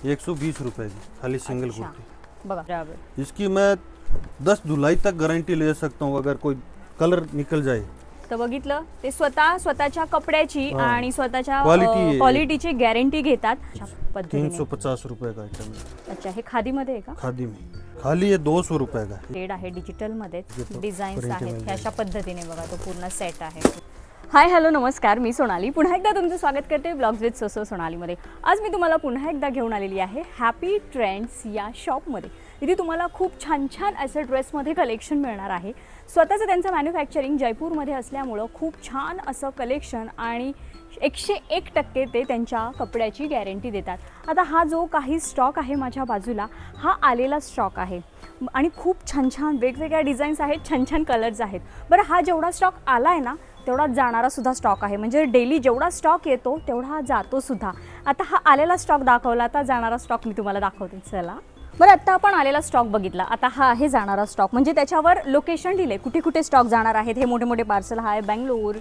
120 रुपए की खाली सिंगल अच्छा. कुर्ती. बघा बरोबर. इसकी मैं 10 धुलाई तक गारंटी ले सकता हूँ अगर कोई कलर निकल जाए. तर बघितलं ते स्वतःच्या कपड्याची हा. आणि स्वतःच्या क्वालिटी क्वालिटीची गॅरंटी घेतात. अशा पद्धतीने. 350 रुपए का आइटम है. अच्छा, हे खादीमध्ये आहे का? खादी में खाली ये 200 रुपए का है. शेड आहे डिजिटल मध्ये, ये तो डिझाईन्स print आहेत. मध्ये हे अशा पद्धतीने बघा तो पूर्ण सेट आहे. हाय हॅलो नमस्कार, मी सोनाली पुन्हा एकदा तुमचं स्वागत करते ब्लॉग्स विथ सोसो सोनालीमध्ये. आज मी तुम्हाला पुन्हा एकदा घेऊन आलेली आहे हॅपी ट्रेंड्स या शॉपमध्ये. इथे तुम्हाला खूप छान छान असं ड्रेसमध्ये कलेक्शन मिळणार आहे. स्वतःचं त्यांचं मॅन्युफॅक्चरिंग जयपूरमध्ये असल्यामुळं खूप छान असं कलेक्शन आणि 101% ते त्यांच्या कपड्याची गॅरंटी देतात. आता हा जो काही स्टॉक आहे माझ्या बाजूला हा आलेला स्टॉक आहे आणि खूप छान छान वेगवेगळ्या डिझाईन्स आहेत, छान छान कलर्स आहेत. बरं, हा जेवढा स्टॉक आला आहे ना तेवढा जाणारा सुद्धा स्टॉक आहे. म्हणजे डेली जेवढा स्टॉक येतो तेवढा जातो सुद्धा. आता हा आलेला स्टॉक दाखवला, आता जाणारा स्टॉक मी तुम्हाला दाखवते. चला बरं, आत्ता आपण आलेला स्टॉक बघितला, आता हा आहे जाणारा स्टॉक. म्हणजे त्याच्यावर लोकेशन दिले कुठे कुठे स्टॉक जाणार आहेत. हे मोठे मोठे पार्सल आहे बँगलोर,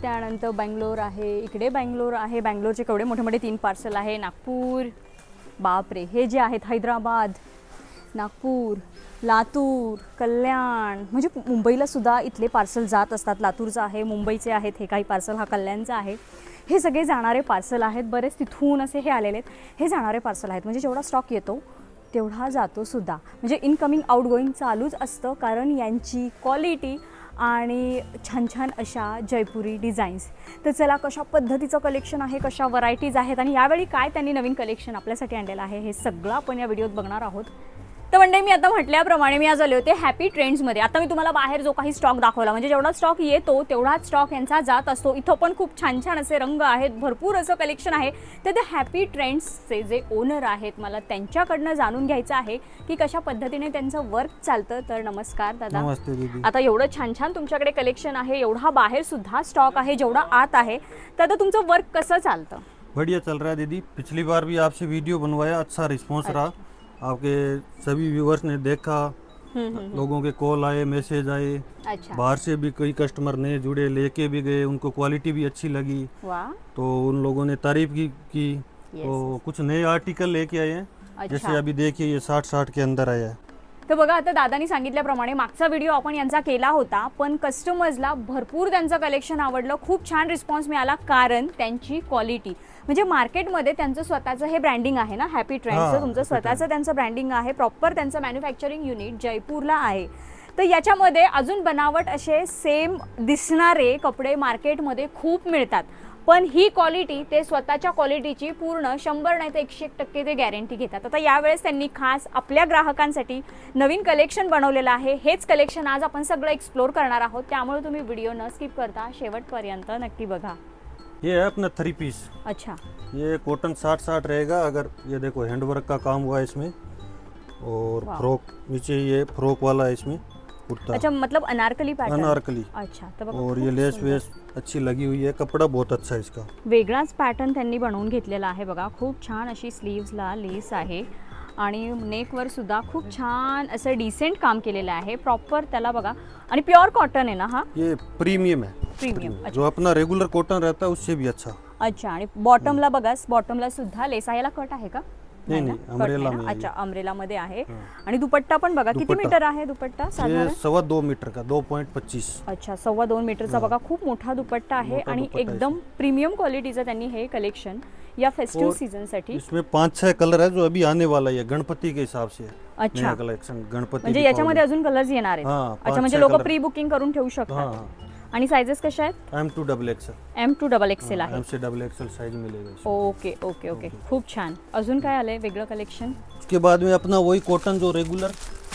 त्यानंतर बँगलोर आहे, इकडे बँगलोर आहे, बँगलोरचे केवढे मोठे मोठे 3 पार्सल आहे. नागपूर, बापरे, हे जे आहेत हैदराबाद, नागपूर, लातूर, कल्याण, म्हणजे मुंबईला सुद्धा इथले पार्सल जात असतात. लातूरचं आहे, मुंबईचे आहेत हे काही पार्सल, हा कल्याणचा आहे. हे सगळे जाणारे पार्सल आहेत. बरेच तिथून असे हे आलेले आहेत. हे जाणारे पार्सल आहेत. म्हणजे जेवढा स्टॉक येतो तेवढा जातो सुद्धा. म्हणजे इनकमिंग आउटगोईंग चालूच असतं, कारण यांची क्वालिटी आणि छान छान अशा जयपुरी डिझाईन्स. तर चला, कशा पद्धतीचं कलेक्शन आहे, कशा व्हरायटीज आहेत आणि यावेळी काय त्यांनी नवीन कलेक्शन आपल्यासाठी आणलेलं आहे हे सगळं आपण या व्हिडिओत बघणार आहोत. तर म्हणजे मी आता म्हटल्याप्रमाणे मी आज आले होते हॅपी ट्रेंड्समध्ये. आता मी तुम्हाला बाहेर जो काही स्टॉक दाखवला, म्हणजे जेवढा स्टॉक येतो तेवढाच स्टॉक यांचा जात असतो. इथं पण खूप छान छान असे रंग आहेत, भरपूर असं कलेक्शन आहे. तर ते हॅपी ट्रेंड्सचे जे ओनर आहेत मला त्यांच्याकडनं जाणून घ्यायचं आहे की कशा पद्धतीने त्यांचं वर्क चालतं. तर नमस्कार दादा. नमस्ते दीदी. आता एवढं छान छान तुमच्याकडे कलेक्शन आहे, एवढा बाहेर सुद्धा स्टॉक आहे, जेवढा आत आहे, तर आता तुमचं वर्क कसं चालतं? बढ़िया चल रहा है दीदी. पिछली बार भी आपसे वीडियो बनवाया, अच्छा रिस्पांस रहा. आपके सभी व्यूअर्स ने देखा, लोगों के कॉल आए, मैसेज आए. अच्छा. बाहर से भी कई कस्टमर नए जुड़े, लेके भी गए, उनको क्वालिटी भी अच्छी लगी. वाह. तो उन लोगों ने तारीफ की. तो कुछ नए आर्टिकल लेके आए हैं. जैसे अभी देखिए ये 60 के अंदर आया है. तर बघा, आता दादानी सांगितल्याप्रमाणे मागचा व्हिडिओ आपण यांचा केला होता, पण कस्टमर्सला भरपूर त्यांचं कलेक्शन आवडलं, खूप छान रिस्पॉन्स मिळाला, कारण त्यांची क्वालिटी. म्हणजे मार्केटमध्ये त्यांचं स्वतःचं हे ब्रँडिंग आहे ना हॅपी ट्रेंड्सचं, तुमचं स्वतःचं त्यांचं ब्रँडिंग आहे. प्रॉपर त्यांचं मॅन्युफॅक्चरिंग युनिट जयपूरला आहे. तर याच्यामध्ये अजून बनावट असे सेम दिसणारे कपडे मार्केटमध्ये खूप मिळतात, पण ही क्वालिटी ते स्वतःच्या क्वालिटीची पूर्ण 100 नाही तर 101% ते गॅरंटी घेतात. आता यावेळेस त्यांनी खास आपल्या ग्राहकांसाठी नवीन कलेक्शन बनवलेलं आहे. हेच कलेक्शन आज आपण सगळं एक्सप्लोर करणार आहोत, त्यामुळे तुम्ही व्हिडिओ न स्किप करता शेवटपर्यंत नक्की बघा. ये है अपना 3 पीस. अच्छा. ये कॉटन 60 रहेगा. अगर ये देखो हैंडवर्क का काम हुआ है इसमें, और फ्रॉक नीचे ये फ्रॉक वाला है इसमें कुर्ता. अच्छा, मतलब अनारकली पैटर्न. अनारकली. अच्छा. तर बघा, और ये लेस वेस अच्छी लगी हुई है, कपड़ा बहुत अच्छा है इसका. वेगळाच पॅटर्न त्यांनी बनवून घेतलेला आहे. बघा, खूप छान अशी स्लीव्सला लेस आहे आणि नेकवर सुद्धा खूप छान असं डिसेंट काम केलेलं आहे. प्रॉपर त्याला बघा, आणि प्योर कॉटन आहे ना हा? ये प्रीमियम है. प्रीमियम. जो अपना रेगुलर कॉटन रहता है उससे भी अच्छा. अच्छा. आणि बॉटमला बघा, बॉटमला सुद्धा लेस आहे. याला कट आहे का? नहीं, अम्ब्रेला में. अच्छा, अम्ब्रेला मध्ये आहे. आणि दुपट्टा पण बघा, किती मीटर आहे दुपट्टा साधारण? 2.25 मीटर का, 2.25. अच्छा, 2.25 मीटरचा बघा, खूप मोठा दुपट्टा आहे आणि एकदम प्रीमियम क्वालिटीचं त्यांनी हे कलेक्शन या फेस्टिव सीजन साठी. इसमें 5-6 कलर है जो अभी आने वाला है गणपति के हिसाब से. अच्छा. कलेक्शन गणपति म्हणजे याच्यामध्ये अजून कलर्स येणार आहेत. अच्छा, म्हणजे लोक प्री बुकिंग करून ठेवू शकतात. आणि साइजेस कशा आहेत? M2 XXL. M2 XXL आहे. M से XXL साइज मिलेगा. ओके ओके ओके, खूप छान. अजून काय आलंय वेगळं कलेक्शन? उसके बाद में अपना वही कॉटन जो रेगुलर,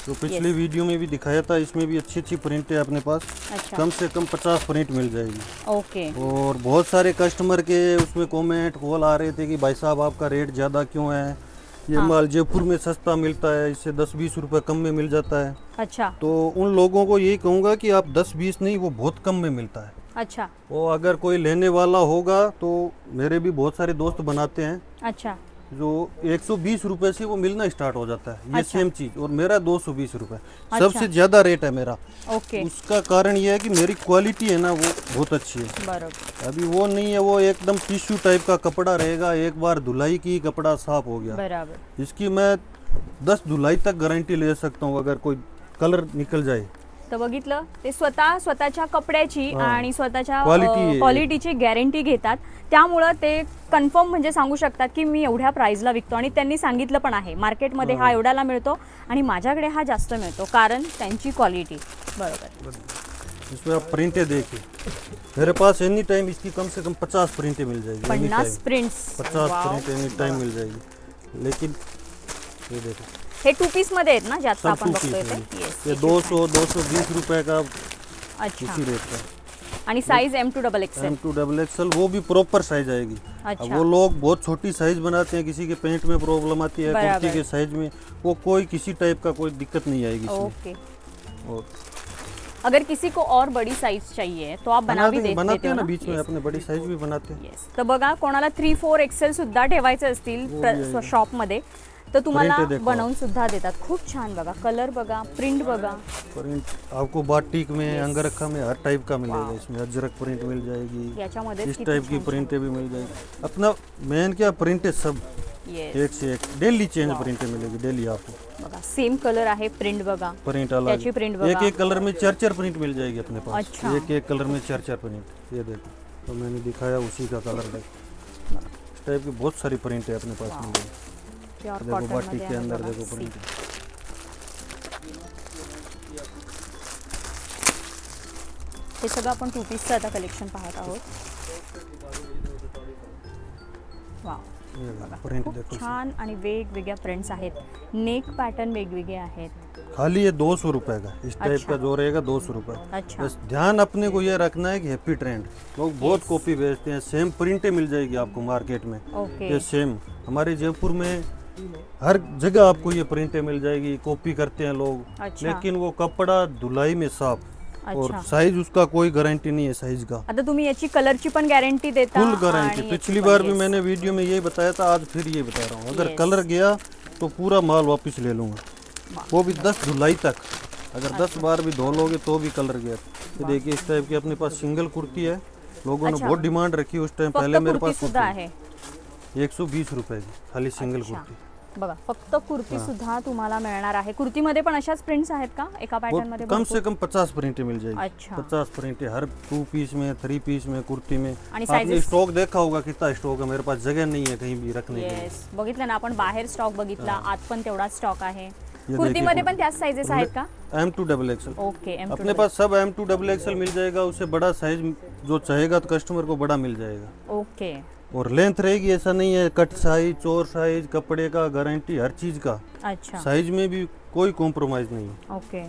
जो पिछले वीडियो में भी दिखाया था, इसमें भी अच्छी प्रिंट है अपने पास. अच्छा. कम से कम 50 प्रिंट मिल जाएगी. ओके. और बहुत सारे कस्टमर के उसमें कमेंट कॉल आ रहे थे कि भाई साहब आपका रेट ज़्यादा क्यों है, ये माल जयपुर में सस्ता मिलता है, इससे 10-20 रुपए कम में मिल जाता है. अच्छा. तो उन लोगों को यही कहूँगा कि आप 10-20 नहीं, वो बहुत कम में मिलता है. अच्छा. वो अगर कोई लेने वाला होगा तो मेरे भी बहुत सारे दोस्त बनाते हैं. अच्छा. जो 120 रुपए से वो मिलना स्टार्ट हो जाता है, ये अच्छा। सेम चीज, और मेरा 220 रुपए अच्छा। सबसे ज्यादा रेट है मेरा। ओके, उसका कारण ये है कि मेरी क्वालिटी है ना, वो बहुत अच्छी है। बरोबर अभी वो नहीं है, वो एकदम टिश्यू टाइप का कपड़ा रहेगा, एक बार धुलाई की कपड़ा साफ हो गया। बराबर। इसकी मैं 10 धुलाई तक गारंटी ले सकता हूँ, अगर कोई कलर निकल जाए। तर बघितलं, ते स्वतःच्या कपड्याची हा. आणि स्वतःच्या Quality आहे. क्वालिटीची गॅरंटी घेतात, त्यामुळं ते कन्फर्म म्हणजे सांगू शकतात की मी एवढ्या प्राइसला विकतो, आणि त्यांनी सांगितलं पण आहे मार्केटमध्ये हा एवढ्याला मिळतो आणि माझ्याकडे हा जास्त मिळतो, कारण त्यांची क्वालिटी। बरोबर। इसमें आप प्रिंटें देखिए, मेरे पास एनी टाइम इसकी कम से कम 50 प्रिंटें मिल जाएगी। 50 prints, 50 print any time mill जाएगी। लेकिन ये देखो, हे 2 पीस मध्ये आहेत ना जास्त सब आपण 2 बघतोय पीस ते? Yes, ये 200-220 रुपए का अच्छा। इसी रेट का। आणि साइज M2XXL। M2XXL वो भी प्रॉपर साइज आएगी। अच्छा। अब वो लोग बहुत छोटी साइज बनाते हैं, किसी के पेंट में प्रॉब्लम आती है, बराबर। कुर्ती के साइज में, वो कोई किसी टाइप का कोई दिक्कत नहीं आएगी इसमें। ओके। और अगर किसी को और बड़ी साइज चाहिए तो आप बना भी बनाते देते हैं हो ना ना? बीच में, Yes. अपने बड़ी साइज भी बनाते हैं। येस, तर बघा कोणाला 3-4 XL सुद्धा ठेवायचे असतील शॉपमध्ये तर तुम्हाला Print देखो। बनवून सुद्धा देतात। खूप छान, बघा कलर बघा, प्रिंट बघा। प्रिंट आपको बाटिक में, अंगरखा में हर टाइप का मिलेगा इसमें। अजरक प्रिंट मिल जाएगी, याच्यामध्ये इस टाइप की प्रिंटें भी मिल जाएगी। अपना मेन क्या प्रिंट है, सब येस, एक से एक डेली चेंज प्रिंटें मिलेगी, डेली आपको। बघा सेम कलर आहे, प्रिंट बघा, प्रिंट अलग, त्याची प्रिंट एक बघा। एक कलर में 4-4 प्रिंट मिल जाएगी अपने पास। अच्छा। एक एक कलर में 4-4 प्रिंट। ये देखो, तो मैंने दिखाया उसी का कलर देखो। इस टाइप की बहुत सारी प्रिंट है अपने पास मिल जाएगी। प्योर देखो कॉटन बाटिक मध्ये के आहे अंदर बघा, देखो see। प्रिंट। हे सगळं आपण 2 पीसचं आता कलेक्शन पाहत आहोत। वाव, ये देखो प्रिंट खूप देखो। छान आणि वेगवेगळ्या प्रिंट्स आहेत, नेक पॅटर्न वेगवेगळे आहेत। खाली ये 200 रुपए का, इस टाइप अच्छा। का जो रहेगा 200 रुपए। अच्छा, बस ध्यान अपने को ये रखना है कि हैप्पी ट्रेंड लोग बहुत कॉपी बेचते हैं, सेम प्रिंटें मिल जाएगी आपको मार्केट में। ओके, ये सेम हमारे जयपुर में हर जगह आपको ये प्रिंटें मिल जाएगी, कॉपी करते हैं लोग। अच्छा। लेकिन वो कपड़ा धुलाई में साफ, और अच्छा। साइज उसका कोई गारंटी नहीं है साइज का। आता तुम्ही याची कलरची पण गॅरंटी देता? फुल गारंटी। आणि पिछली याची बार पण, भी yes। मैंने वीडियो में यही बताया था, आज फिर ये बता रहा हूँ। अगर Yes। कलर गया तो पूरा माल वापस ले लूँगा, वो भी 10 धुलाई तक। अगर 10 बार भी धो लोगे तो भी कलर गया। ये देखिए इस टाइप की अपने पास सिंगल कुर्ती है, लोगों ने अच्छा। बहुत डिमांड रखी उस टाइम। फक्त पहले मेरे कुर्ती पास सुद्धा आहे? 120 रुपए की खाली सिंगल अच्छा। कुर्ती। बघा फक्त कुर्ती सुद्धा तुम्हाला मिळणार आहे। कुर्तीमध्ये पण अशाच प्रिंट्स आहेत का एका पॅटर्न मध्ये? कम से कम 50 प्रिंटें मिल जाएगी। अच्छा। 50 प्रिंटें हर 2 पीस में, 3 पीस में, कुर्ती में। आणि आपने sizes? स्टॉक देखा होगा कितना स्टॉक है, मेरे पास जगह नहीं है कहीं भी रखने के लिए। येस, बघितलं ना आपण, बाहेर स्टॉक बघितला, आत पण तेवढाच स्टॉक आहे। देखिए कुर्तीमध्ये पण त्याच साइजेस आहेत का? M2XXL ओके, अपने पास सब M2XXL मिल जाएगा। उससे बड़ा साइज जो चाहेगा तो कस्टमर को बड़ा मिल जाएगा। ओके, और लेंथ रहेगी, ऐसा नहीं है कट साइज, चोर साइज, कपड़े का गारंटी हर चीज का। अच्छा, साइज में भी कोई कॉम्प्रोमाइज नहीं है। ओके।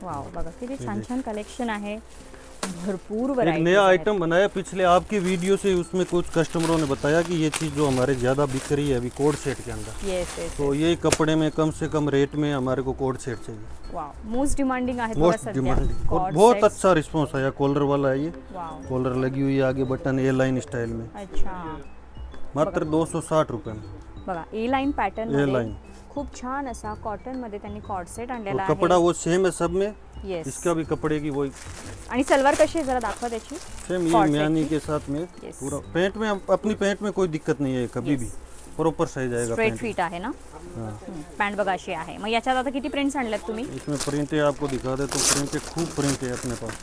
वाव, बघा किती छान छान कलेक्शन आहे, भरपूर एक व्हरायटी। नया आइटम बनाया पिछले आपकी वीडियो से, उसमें कुछ कस्टमरों ने बताया कि ये चीज़ जो हमारे ज़्यादा बिक रही है अभी कोड सेट के अंदर, येस येस, तो ये कपड़े में कम से कम रेट में हमारे को कोड सेट चाहिए। वाव, मोस्ट डिमांडिंग आहे मोस्ट डिमांडिंग, और बहुत अच्छा रिस्पॉन्स आया। कॉलर वाला है ये, वाव, कॉलर लगी हुई है, आगे बटन ए लाइन स्टाइल में, अच्छा। मात्र 260 रुपये में। बघा ए लाइन पॅटर्न ए मध्ये लाइन खूप छान असा कॉटन मध्ये त्यांनी कॉर्ड सेट आणलेला और कपड़ा आहे। वो सेम है सब में। येस, इसका भी कपड़े की वही आणि सलवार कशी आहे जरा दाखवा त्याची? सेम, ये Cord म्यानी set के साथ में Yes। पूरा। पैंट में अपनी पैंट में कोई दिक्कत नहीं है कभी Yes। भी, प्रॉपर साइज आएगा स्ट्रेट पैंट। फिट आहे ना? हाँ, पॅन्ट बघा अशी आहे। मग याच्यात आता किती प्रिंट्स आणल्यात तुम्ही? इसमें प्रिंटें आपको दिखा दे तो प्रिंटें खूब प्रिंट है अपने पास।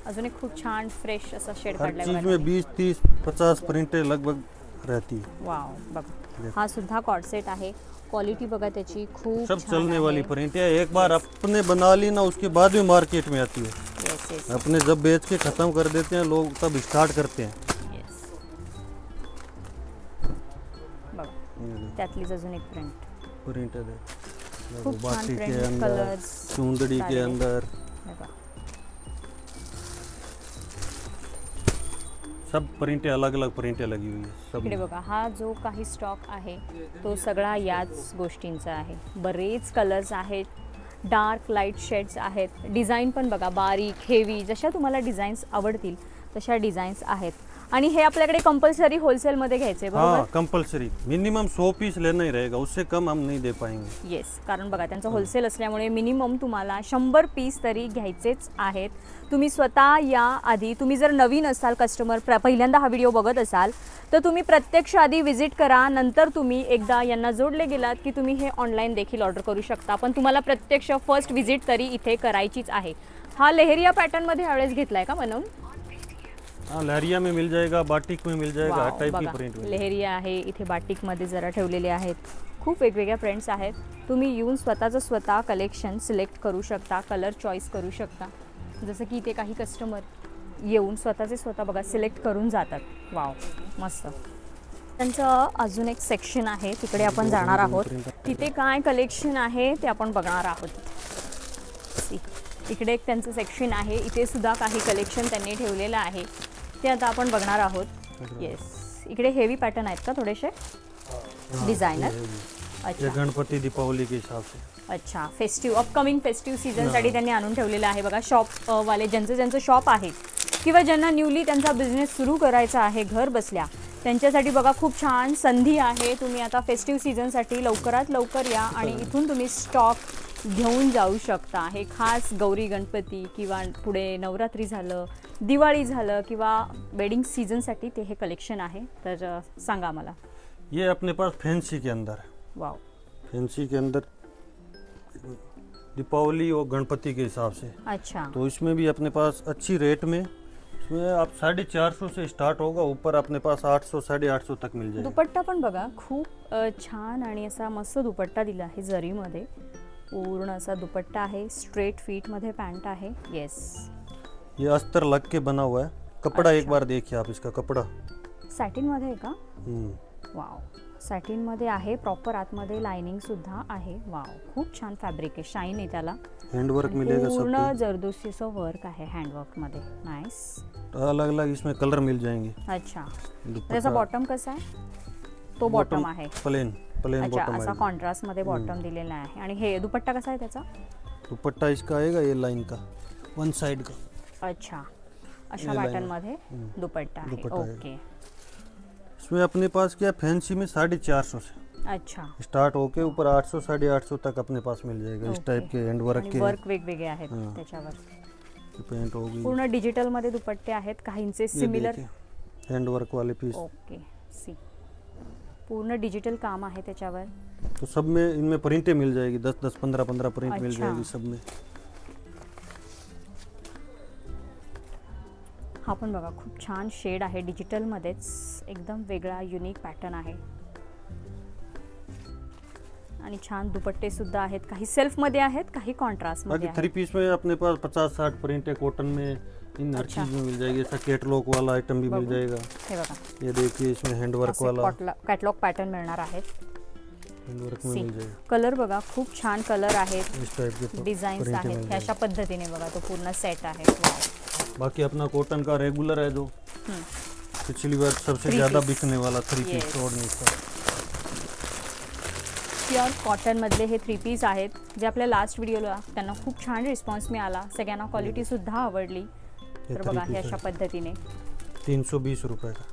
अजून एक खूप छान फ्रेश असा शेड हर काढलाय चीज बघा में त्यांनी। 20, 30, 50 प्रिंटें लगभग रहती है। वाव, बघा हा सुद्धा कॉर्ड सेट आहे। क्वालिटी बघा त्याची खूप सब छान चलने आहे। वाली प्रिंटें है। एक बार अपने बना ली ना, उसके बाद भी मार्केट में आती है। येस येस अपने जब बेच के खत्म कर देते हैं लोग, तब स्टार्ट करते हैं। येस, बघा त्यातलीच अजून एक प्रिंट, प्रिंट है खूप छान बाटी के प्रिंट, अंदर, कलर्स, चुंदड़ी के अंदर, बघा सब प्रिंटें अलग अलग प्रिंटें लगी हुई है सब इकडे में। बघा हा जो काही स्टॉक आहे तो सगळा याच गोष्टींचा आहे। बरेच कलर्स आहेत, डार्क लाईट शेड्स आहेत, डिझाईन पण बघा बारीक हेवी, जशा तुम्हाला डिझाईन्स आवडतील तशा डिझाईन्स आहेत। आणि हे आपल्याकडे कंपल्सरी होलसेल मध्ये घ्यायचे बरोबर? हाँ कंपल्सरी, मिनिमम 100 पीस लेना ही रहेगा, उससे कम हम नहीं दे पाएंगे। येस, कारण बघा त्यांचं होलसेल असल्यामुळे मिनिमम तुम्हाला 100 पीस तरी घ्यायचेच आहेत। तुम्ही स्वतः या आधी, तुम्ही जर नवीन असाल कस्टमर, पहिल्यांदा हा व्हिडिओ बघत असाल तर तुम्ही प्रत्यक्ष आधी विजिट करा, नंतर तुम्ही एकदा यांना जोडले गेलात की तुम्ही हे ऑनलाईन देखील ऑर्डर करू शकता, पण तुम्हाला प्रत्यक्ष फर्स्ट विजिट तरी इथे करायचीच आहे। हा लेहरिया पॅटर्न मध्ये यावेळेस घेतलाय का बनवून? हाँ लहरिया में मिल जाएगा, बाटिक में मिल जाएगा, हर टाइप की बघा, प्रिंट लेहरिया आहे, इथे बाटिक मध्ये जरा ठेवलेले आहेत, खूप वेगवेगळ्या प्रिंट्स आहेत। तुम्ही येऊन स्वतःचं स्वतः कलेक्शन सिलेक्ट करू शकता, कलर चॉईस करू शकता, जसं की इथे काही कस्टमर येऊन स्वतःचे स्वतः बघा सिलेक्ट करून जातात। वाव, मस्त। त्यांचं अजून एक सेक्शन आहे, तिकडे आपण जाणार आहोत, तिथे काय कलेक्शन आहे ते आपण बघणार आहोत। इकडे एक त्यांचं सेक्शन आहे, इथे सुद्धा काही कलेक्शन त्यांनी ठेवलेलं आहे, ते आता आपण बघणार आहोत। येस, इकडे हेवी पॅटर्न आहेत का थोडेसे डिझायनर? अच्छा, गणपती दीपावली के हिसाब से। अच्छा, फेस्टिव्ह अपकमिंग फेस्टिव्ह सीझनसाठी त्यांनी आणून ठेवलेलं आहे बघा। शॉप वाले ज्यांचं शॉप आहे किंवा ज्यांना न्यूली त्यांचा बिझनेस सुरू करायचा आहे घर बसल्या, त्यांच्यासाठी बघा खूप छान संधी आहे। तुम्ही आता फेस्टिव्ह सीझनसाठी लवकरात लवकर या आणि इथून तुम्ही स्टॉक घेऊन जाऊ शकता। हे खास गौरी गणपती किंवा पुढे नवरात्री झालं, दिवाळी झालं किंवा वेडिंग सीझनसाठी ते हे कलेक्शन आहे। तर सांगा मला। ये अपने पास फैंसी के अंदर है। वाव, फैंसी के अंदर दीपावली और गणपति के हिसाब से। अच्छा, तो इसमें भी अपने पास अच्छी रेट में, इसमें आप 450 से स्टार्ट होगा, ऊपर अपने पास 800 850 तक मिल जाएगा। दुपट्टा पण बघा खूप छान आणि असा मस्त दुपट्टा दिला आहे जरीमध्ये, पूर्ण असा दुपट्टा आहे, स्ट्रेट फिट मध्ये पॅन्ट आहे। येस, ये अस्तर लग के बना हुआ है, कपड़ा एक बार देखिए आप, इसका कपड़ा सॅटिन मध्ये आहे का? वाव, सॅटिन मध्ये आहे, प्रॉपर आतमध्ये लाइनिंग सुद्धा आहे। वाव, खूप छान फॅब्रिक आहे, शाईन आहे त्याला, हैंडवर्क मिलेगा सब पूर्ण पे। जरदोसीचं वर्क आहे हँडवर्क मध्ये। नाइस, अलग अलग इसमें कलर मिल जाएंगे। अच्छा, त्याचा बॉटम कसा आहे? तो बॉटम आहे प्लेन प्लेन अच्छा, बॉटम असा है। कॉन्ट्रास्ट मध्ये बॉटम दिलेला आहे। आणि हे दुपट्टा कसा आहे त्याचा? दुपट्टा इसका आएगा ये लाइन का, वन साइड का। अच्छा, अशा पॅटर्न मध्ये दुपट्टा आहे। दुपट्टा है। ओके, इसमें अपने पास क्या फैंसी में 450 से अच्छा, स्टार्ट होके ऊपर 800 850 तक अपने पास मिल जाएगा। इस टाइप के हैंडवर्क के वर्क वेगवेगळे आहेत त्याच्यावर। पेंट होगी, पूर्ण डिजिटल मध्ये दुपट्टे आहेत, काहींचे सिमिलर हैंडवर्क वाले पीस। ओके, सी पूर्ण डिजिटल काम आहे त्याच्यावर। तो सब में इनमें प्रिंटें मिल जाएगी, 10 15 प्रिंट मिल अच्छा। जाएगी सब में। हा पण बघा खूप छान शेड आहे, डिजिटल मध्येच एकदम वेगळा युनिक पॅटर्न आहे आणि छान दुपट्टे सुद्धा आहेत, काही सेल्फ मध्ये आहेत, काही कॉन्ट्रास्ट मध्ये बाकी 3 पीस में अपने पास 50 60 प्रिंट है, कॉटन में, इन हर चीज में मिल जाएगी। ऐसा कैटलॉग वाला आइटम भी मिल जाएगा। हे बघा, ये देखिए इसमें हैंडवर्क वाला कॅटलॉग पॅटर्न मिळणार आहे। हैंडवर्क में मिल जाएगा। कलर बघा खूप छान कलर आहेत, इस टाइप के डिझाईन्स प्रिंट मिल आहेत, जाएगी। अशा पद्धतीने बघा तो पूर्ण सेट आहे। वाव, बाकी अपना कॉटन का रेगुलर है जो पिछली बार सबसे ज्यादा बिकने वाला 3 पीस और नहीं था। प्युअर कॉटन मधले हे 3 पीस आहेत, जे आपल्या लास्ट व्हिडिओला त्यांना खूप छान रिस्पॉन्स मिळाला, सगळ्यांना क्वालिटी सुद्धा आवडली। तर बघा हे अशा पद्धतीने 320 रुपये का।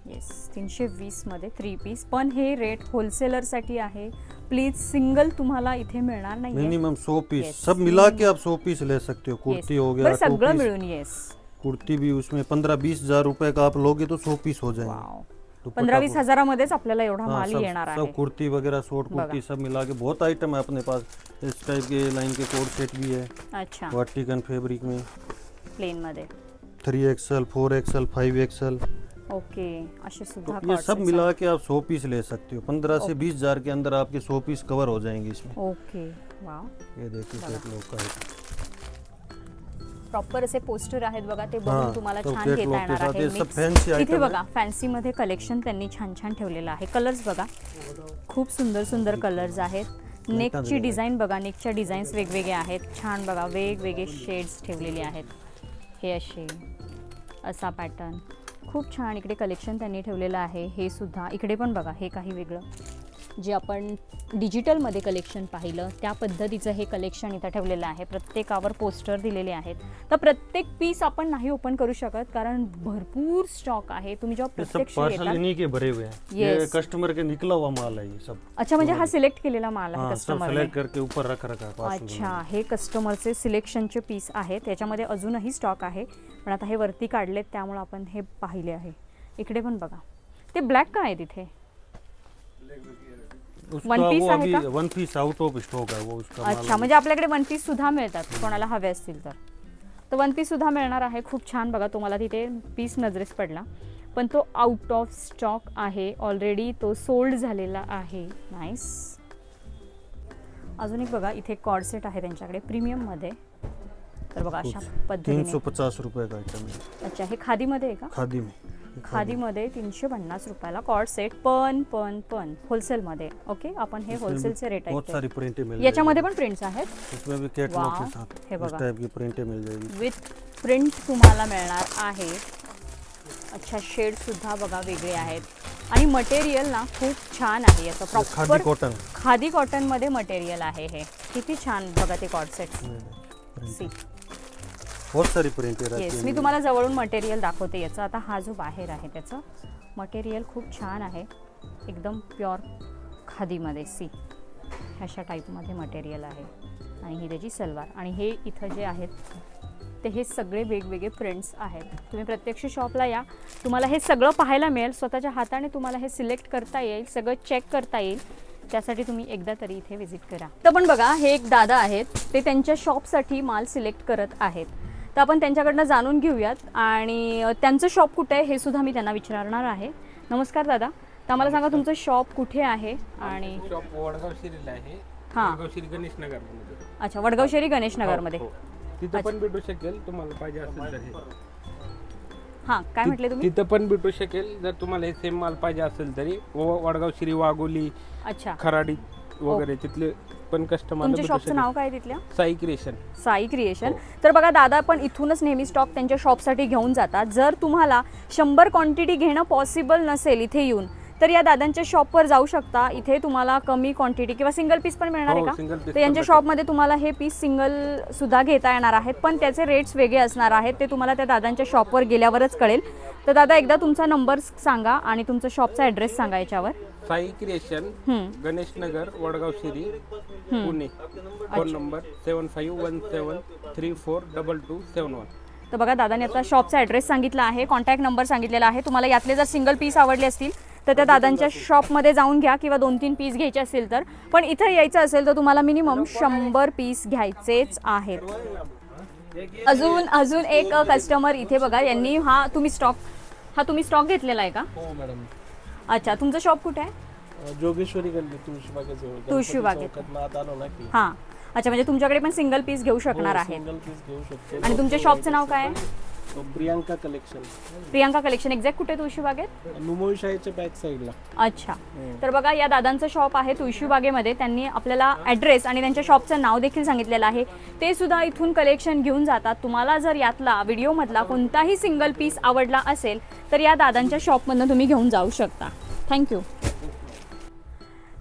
येस, 320 मध्ये 3 पीस, पण हे रेट होलसेलर साठी आहे। प्लीज सिंगल तुम्हाला इथे मिळणार नाही, मिनिमम 100 पीस सब मिला के आप 100 पीस ले सकते हो। कुर्ती हो गया, सगळं मिळून। येस, कुर्ती भी उसमें 15-20 हजार रुपए का आप लोगे तो 100 पीस हो जाएंगे। वाव, 15-20 हजारामध्येच आपल्याला एवढा माल येणार आहे। सब कुर्ती वगैरह, शॉर्ट कुर्ती सब मिला के बहुत आइटम है अपने पास। इस टाइप के लाइन के कोट सेट भी है। अच्छा, वर्टिकल फैब्रिक में प्लेन मध्ये 3XL 4XL 5XL। ओके, असे सुद्धा ये सब मिला के आप 100 पीस ले सकते हो। 15 से 20 हजार के अंदर आपके 100 पीस कवर हो जाएंगे इसमें। ओके, वाव, ये देखिए कैटलॉग का है। प्रॉपर असे पोस्टर आहेत बघा, ते बघून तुम्हाला तो छान घेता कैटलॉग के येणार साथ आहे। ये सब Mix. फैंसी इथे आइटम बघा फॅन्सी मध्ये कलेक्शन त्यांनी छान छान ठेवलेलं आहे। कलर्स बघा, खूप सुंदर सुंदर कलर्स आहेत। नेकची डिझाईन बघा, नेकच्या डिझाईन्स वेगवेगळे आहेत, छान बघा वेगवेगळे शेड्स ठेवलेले आहेत। हे असे असा पॅटर्न खूप छान इकडे कलेक्शन त्यांनी ठेवलेलं आहे। हे सुद्धा इकडे पण बघा, हे काही वेगळं जे आपण डिजिटलमध्ये कलेक्शन पाहिलं त्या पद्धतीचं हे कलेक्शन इथं ठेवलेलं आहे. प्रत्येकावर पोस्टर दिलेले आहेत. तर प्रत्येक पीस आपण नाही ओपन करू शकत कारण भरपूर स्टॉक आहे. तुम्ही जेव्हा प्रत्यक्ष पार्सल इन्हीं के भरे हुए हैं. ये कस्टमर के निकला हुआ माल है ये सब. अच्छा, म्हणजे हा सिलेक्ट केलेला माल आहे कस्टमरने. सिलेक्ट करके ऊपर रख रखा है. अच्छा, हे कस्टमरचे सिलेक्शनचे पीस आहेत. त्याच्यामध्ये अजूनही स्टॉक आहे पण आता हे वरती काढलेत त्यामुळे आपण हे पाहिले आहे. इकडे पण बघा, ते ब्लॅक का आहे तिथे? वन पीस आहे का? One peace out of stock है वो उसका. अच्छा, म्हणजे आपल्याकडे वन पीस सुद्धा मिळतात कोणाला हवे असतील तर वन पीस सुद्धा मिळणार आहे. खूप छान. बघा, तुम्हाला तिथे पीस नजरेस पडला पण तो आउट ऑफ स्टॉक आहे ऑलरेडी. तो सोल्ड झालेला आहे. नाईस. अजून एक बघा, इथे कॉर्ड सेट आहे त्यांच्याकडे प्रीमियम मध्ये. तर बघा अशा पद्धतीने 350 रुपये का आइटम है. अच्छा, हे खादीमध्ये आहे का? खादीमध्ये 350 रुपयाला कॉर्ड सेट. पण होलसेलमध्ये. ओके, आपण हे होलसेलचे रेट बहुत सारी प्रिंटें मिल जाएगी. याच्यामध्ये पण प्रिंट्स आहेत. इसमें भी कैटलॉग के साथ हे बघा, इस टाइप की प्रिंटें मिल जाएगी. विथ प्रिंट तुम्हाला मिळणार आहे. अच्छा, शेड सुद्धा बघा वेगळे आहेत आणि मटेरियल ना खूप छान आहे. याचं प्रॉपर खादी कॉटन मध्ये मटेरियल आहे. हे किती छान. बघा ते कॉर्ड सेट. सी, बहुत सारी प्रिंटें रहती येस, मी तुम्हाला जवळून मटेरियल दाखवते याचं. आता हा जो बाहेर आहे त्याचं मटेरियल खूप छान आहे. एकदम प्युअर खादीमध्ये. सी, अशा टाईपमध्ये मटेरियल आहे आणि ही त्याची सलवार. आणि हे इथं जे आहेत ते हे सगळे वेगवेगळे प्रिंट्स आहेत. तुम्ही प्रत्यक्ष शॉपला या, तुम्हाला हे सगळं पाहायला मिळेल. स्वतःच्या हाताने तुम्हाला हे सिलेक्ट करता येईल, सगळं चेक करता येईल. त्यासाठी तुम्ही एकदा तरी इथे व्हिजिट करा. तर पण बघा, हे एक दादा आहेत, ते त्यांच्या शॉपसाठी माल सिलेक्ट करत आहेत. तर आपण त्यांच्याकडनं जाणून घेऊयात आणि त्यांचं शॉप कुठे आहे हे सुद्धा मी त्यांना विचारणार आहे. नमस्कार दादा, तर आम्हाला सांगा तुमचं शॉप कुठे आहे? आणि शॉप वडगाव शिरीला आहे. हां, वडगाव शिरी गणेश नगर मध्ये. अच्छा, वडगाव शेरी गणेश नगर मध्ये. तिथं पण भेटू शकेल तुम्हाला पाहिजे असेल तर. हां, काय म्हटले तुम्ही? तिथं पण भेटू शकेल जर तुम्हाला हे सेम माल पाहिजे असेल तरी. वडगाव शिरी, वाघोली, अच्छा, खराडी वगैरे तिथले पण कस्टमर. तुमच्या शॉपचं नाव काय तिथल्या? साई क्रिएशन. साई क्रिएशन. तर बघा, दादा पण इथूनच नेहमी स्टॉक त्यांच्या शॉपसाठी घेऊन जातात. जर तुम्हाला 100 क्वांटिटी घेणं पॉसिबल नसेल इथे येऊन, तर या दादांच्या शॉपवर जाऊ शकता. इथे तुम्हाला कमी क्वांटिटी किंवा सिंगल पीस पण मिळणार आहे का? तर यांच्या शॉपमध्ये तुम्हाला हे पीस सिंगल सुद्धा घेता येणार आहेत पण त्याचे रेट्स वेगळे असणार आहेत. ते तुम्हाला त्या दादांच्या शॉपवर गेल्यावरच कळेल. तर दादा, एकदा तुमचा नंबर सांगा आणि तुमचा शॉपचा ॲड्रेस सांगा याच्यावर. Sai creation, Ganesh Nagar, Vadgaon Sheri, Pune. Phone number 7517342271. तर बघा, दादाने आता शॉपचा ॲड्रेस सांगितला आहे, कॉन्टॅक्ट नंबर सांगितलेला आहे. तुम्हाला यातले जर सिंगल पीस आवडले असतील तर त्या दादांच्या शॉपमध्ये जाऊन घ्या किंवा 2-3 पीस घ्यायचे असतील तर. पण इथं यायचं असेल तर तुम्हाला मिनिमम 100 पीस घ्यायचेच आहेत. अजून एक कस्टमर इथे बघा, यांनी तुम्ही स्टॉक घेतलेला आहे का? हो मॅडम. अच्छा, तुमचं शॉप कुठे आहे? जोगेश्वरी गल्ली, तुळशीबागेजवळ. तुळशीबागेत. आलो ना की. हां, अच्छा, म्हणजे तुमच्याकडे पण सिंगल पीस घेऊ शकणार आहेत. सिंगल पीस घेऊ शकतो. आणि तुमच्या शॉपचं नाव काय आहे? Priyanka collection. Priyanka collection. Exact कुठे? तुळशीबागेत. नुमोईशाहीच्या बॅक साईडला. अच्छा, तर बघा, या दादांचं शॉप आहे तुळशीबागेमध्ये. त्यांनी आपल्याला ॲड्रेस आणि त्यांच्या शॉपचं नाव देखील सांगितलेलं आहे. ते सुद्धा इथून कलेक्शन घेऊन जातात. तुम्हाला जर यातला व्हिडिओमधला कोणताही सिंगल पीस आवडला असेल तर या दादांच्या शॉपमधून तुम्ही घेऊन जाऊ शकता. थँक्यू.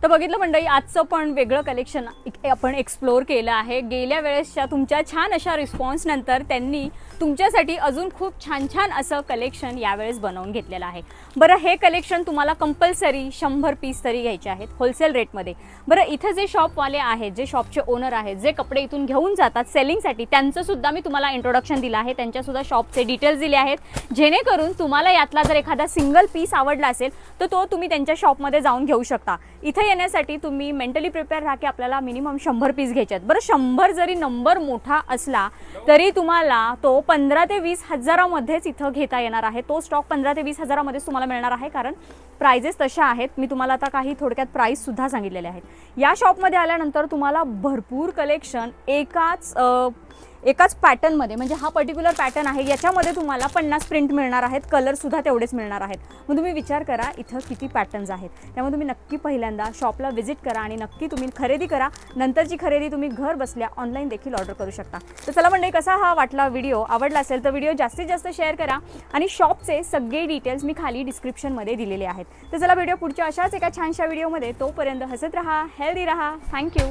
तर बघितलं मंडळी, आजचं पण वेगळं कलेक्शन आपण एक्सप्लोर केलं आहे. गेल्या वेळेसच्या तुमच्या छान अशा रिस्पॉन्सनंतर त्यांनी तुमच्यासाठी अजून खूप छान छान असं कलेक्शन यावेळेस बनवून घेतलेलं आहे. बरं, हे कलेक्शन तुम्हाला कंपल्सरी 100 पीस तरी घ्यायचे आहेत होलसेल रेटमध्ये. बरं, इथं जे शॉपवाले आहेत, जे शॉपचे ओनर आहेत, जे कपडे इथून घेऊन जातात सेलिंगसाठी, त्यांचंसुद्धा मी तुम्हाला इंट्रोडक्शन दिलं आहे. त्यांच्यासुद्धा शॉपचे डिटेल्स दिले आहेत, जेणेकरून तुम्हाला यातला जर एखादा सिंगल पीस आवडला असेल तर तो तुम्ही त्यांच्या शॉपमध्ये जाऊन घेऊ शकता. इथे येण्यासाठी तुम्ही मेंटली प्रिपेअर राहा की आपल्याला मिनिमम 100 पीस घ्यायचे आहेत. बरं, 100 जरी नंबर मोठा असला तरी तुम्हाला तो 15 ते 20 हजारामध्येच इथं घेता येणार आहे. तो स्टॉक 15 ते 20 हजारामध्येच तुम्हाला मिळणार आहे, कारण प्राइजेस तशा आहेत. मी तुम्हाला आता काही थोडक्यात प्राइस सुद्धा सांगितलेले आहेत. या शॉपमध्ये आल्यानंतर तुम्हाला भरपूर कलेक्शन एकाच पॅटर्नमध्ये, म्हणजे हा पर्टिक्युलर पॅटर्न आहे, याच्यामध्ये तुम्हाला 50 प्रिंट मिळणार आहेत, कलरसुद्धा तेवढेच मिळणार आहेत. मग तुम्ही विचार करा इथं किती पॅटर्न्स आहेत. त्यामुळे तुम्ही नक्की पहिल्यांदा शॉपला व्हिजिट करा आणि नक्की तुम्ही खरेदी करा. नंतरची खरेदी तुम्ही घर बसल्या ऑनलाईन देखील ऑर्डर करू शकता. तर चला मंडळी, कसा हा वाटला व्हिडिओ, आवडला असेल तर व्हिडिओ जास्तीत जास्त शेअर करा आणि शॉपचे सगळे डिटेल्स मी खाली डिस्क्रिप्शनमध्ये दिलेले आहेत. तर चला व्हिडिओ पुढच्या अशाच एका छानशा व्हिडिओमध्ये, तोपर्यंत हसत राहा, हेल्दी राहा. थँक्यू.